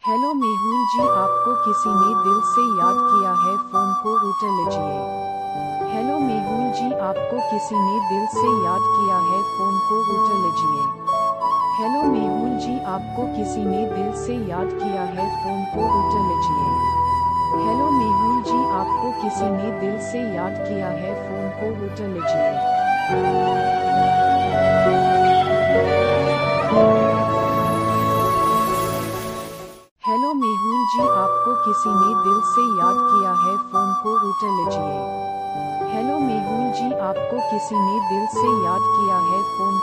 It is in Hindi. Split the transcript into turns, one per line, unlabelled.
हेलो मेहुल जी, आपको किसी ने दिल से याद किया है, फोन को उठा लीजिए। हेलो मेहुल जी, आपको किसी ने दिल से याद किया है, फोन को उठा लीजिए। हेलो मेहुल जी, आपको किसी ने दिल से याद किया है, फोन को उठा लीजिए। हेलो मेहुल जी, आपको किसी ने दिल से याद किया है, फोन को उठा लीजिए। हेलो मेहुल जी, आपको किसी ने दिल से याद किया है, फोन को उठा लीजिए। हेलो मेहुल जी, आपको किसी ने दिल से याद किया है, फोन